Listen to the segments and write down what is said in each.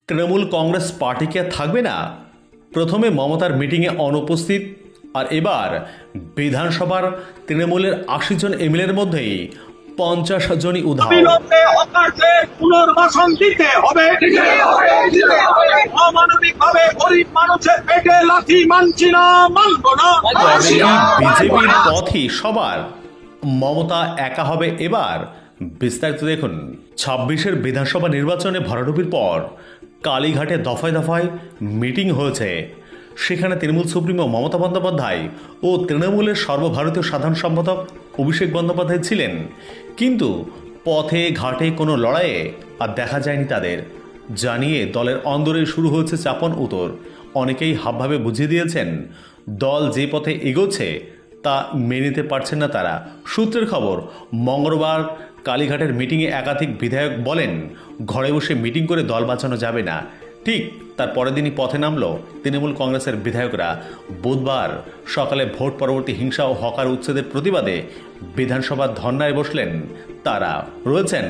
Trinamool Congress party কি আর থাকবে না? প্রথমে মমতার মিটিংয়ে অনুপস্থিত, আর এবার বিধানসভার তৃণমূলের ৮০ জন এমএলএর মধ্যেই ৫০ জনই উধাও। অবিলম্বে হকারদের পুনর্বাসন দিতে হবে। অমানবিকভাবে গরিব মানুষের পেটে লাথি মানছি না, মানব না। তবে এই বিজেপির পথই সবার, মমতা একা হবে এবার? বিস্তারিত দেখুন। ২৬-এর বিধানসভা নির্বাচনে ভরাডুবির পর কালীঘাটে দফায় দফায় মিটিং হয়েছে। সেখানে তৃণমূল সুপ্রিমো মমতা বন্দ্যোপাধ্যায় ও তৃণমূলের সর্বভারতীয় সাধারণ সম্পাদক অভিষেক বন্দ্যোপাধ্যায় ছিলেন, কিন্তু পথে ঘাটে কোনো লড়াইয়ে আর দেখা যায়নি তাদের। জানিয়ে দলের অন্দরে শুরু হয়েছে চাপন উতর। অনেকেই হাবভাবে বুঝিয়ে দিয়েছেন দল যে পথে এগোচ্ছে তা মেনে নিতে পারছেন না তারা। সূত্রের খবর, মঙ্গলবার কালীঘাটের মিটিংয়ে একাধিক বিধায়ক বলেন ঘরে বসে মিটিং করে দল বাঁচানো যাবে না। ঠিক তার পরের দিনই পথে নামল তৃণমূল কংগ্রেসের বিধায়করা। বুধবার সকালে ভোট পরবর্তী হিংসা ও হকার উচ্ছেদের প্রতিবাদে বিধানসভার ধর্নায় বসলেন তারা। রয়েছেন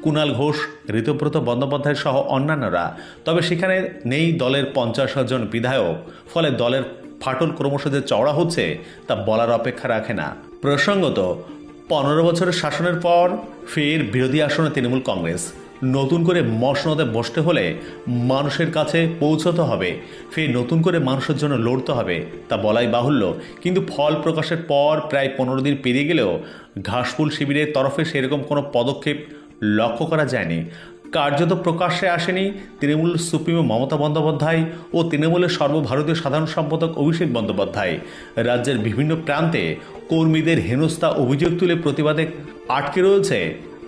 কুণাল ঘোষ, ঋতব্রত বন্দ্যোপাধ্যায় সহ অন্যান্যরা। তবে সেখানে নেই দলের ৫০ জন বিধায়ক। ফলে দলের ফাটল ক্রমশ যে চওড়া হচ্ছে তা বলার অপেক্ষা রাখে না। প্রসঙ্গত, ১৫ বছরের শাসনের পর ফের বিরোধী আসনে তৃণমূল কংগ্রেস। নতুন করে মসনদে বসতে হলে মানুষের কাছে পৌঁছতে হবে, ফের নতুন করে মানুষের জন্য লড়তে হবে, তা বলাই বাহুল্য। কিন্তু ফল প্রকাশের পর প্রায় ১৫ দিন পেরিয়ে গেলেও ঘাসফুল শিবিরের তরফে সেরকম কোনো পদক্ষেপ লক্ষ্য করা যায়নি। কার্যত প্রকাশ্যে আসেনি তৃণমূল সুপ্রিমো মমতা বন্দ্যোপাধ্যায় ও তৃণমূলের সর্বভারতীয় সাধারণ সম্পাদক অভিষেক বন্দ্যোপাধ্যায়। রাজ্যের বিভিন্ন প্রান্তে কর্মীদের হেনস্থা অভিযোগ তুলে প্রতিবাদে আটকে রয়েছে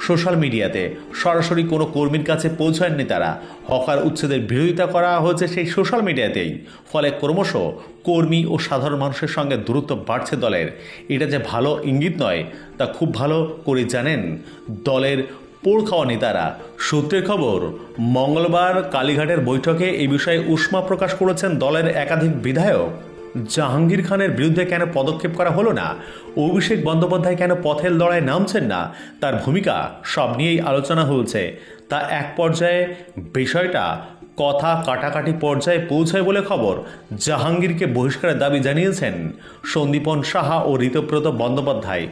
সোশ্যাল মিডিয়াতে। সরাসরি কোনো কর্মীর কাছে পৌঁছায়নি তারা। হকার উচ্ছেদের বিরোধিতা করা হয়েছে সেই সোশ্যাল মিডিয়াতেই। ফলে ক্রমশ কর্মী ও সাধারণ মানুষের সঙ্গে দূরত্ব বাড়ছে দলের। এটা যে ভালো ইঙ্গিত নয় তা খুব ভালো করে জানেন দলের পোড় খাওয়া নেতারা। সূত্রের খবর, মঙ্গলবার কালীঘাটের বৈঠকে এই বিষয়ে উষ্মা প্রকাশ করেছেন দলের একাধিক বিধায়ক। জাহাঙ্গীর খানের বিরুদ্ধে কেন পদক্ষেপ করা হলো না, অভিষেক বন্দ্যোপাধ্যায় কেন পথের লড়াই নামছেন না, তার ভূমিকা সব নিয়েই আলোচনা হয়েছে। তা এক পর্যায়ে বিষয়টা কথা কাটাকাটি পর্যায়ে পৌঁছায় বলে খবর। জাহাঙ্গীরকে বহিষ্কারের দাবি জানিয়েছেন সন্দীপন সাহা ও ঋতব্রত বন্দ্যোপাধ্যায়।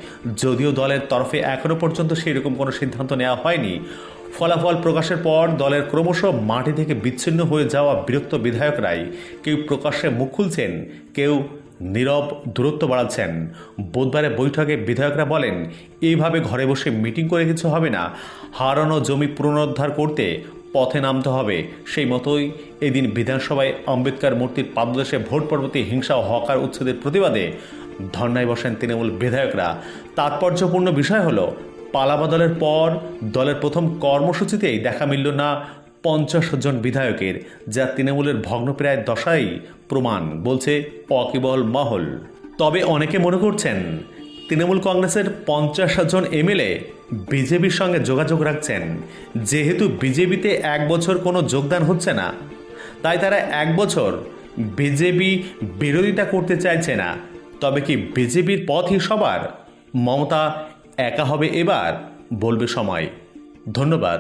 যদিও দলের তরফে এখনও পর্যন্ত সেরকম কোনো সিদ্ধান্ত নেওয়া হয়নি। ফলাফল প্রকাশের পর দলের ক্রমশ মাটি থেকে বিচ্ছিন্ন হয়ে যাওয়া বিরক্ত বিধায়করাই কেউ প্রকাশ্যে মুখ খুলছেন, কেউ নীরব দূরত্ব বাড়াচ্ছেন। বুধবারের বৈঠকে বিধায়করা বলেন এইভাবে ঘরে বসে মিটিং করে কিছু হবে না, হারানো জমি পুনরুদ্ধার করতে পথে নামতে হবে। সেই মতোই এদিন বিধানসভায় আম্বেদকর মূর্তির পাদদেশে ভোট পরবর্তী হিংসা ও হকার উচ্ছেদের প্রতিবাদে ধর্নায় বসেন তৃণমূল বিধায়করা। তাৎপর্যপূর্ণ বিষয় হলো, পালাবদলের পর দলের প্রথম কর্মসূচিতেই দেখা মিলল না ৫০ জন বিধায়কের, যা তৃণমূলের ভগ্নপ্রায় দশাই প্রমাণ, বলছে ওয়াকিবহল মহল। তবে অনেকে মনে করছেন তৃণমূল কংগ্রেসের ৫০ জন এমএলএ বিজেপির সঙ্গে যোগাযোগ রাখছেন। যেহেতু বিজেপিতে ১ বছর কোনো যোগদান হচ্ছে না, তাই তারা ১ বছর বিজেপি বিরোধিতা করতে চাইছে না। তবে কি বিজেপির পথই সবার? মমতা একা হবে এবার? বলবে সময়। ধন্যবাদ।